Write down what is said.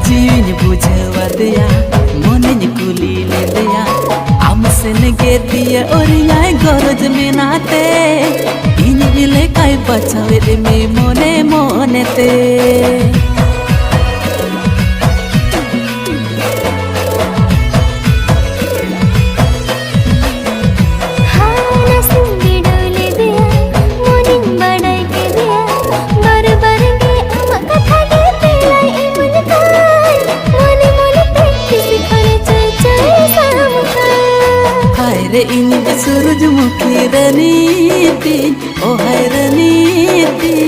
जीवन बुझवा दिया मन कुली ले दिया आम से गे दिया और यहाँ गरज में नाते इन बिले काई बचावे दे में मोने मोने ते रे इन सूरजमुखी रनीति ओ है रनीति।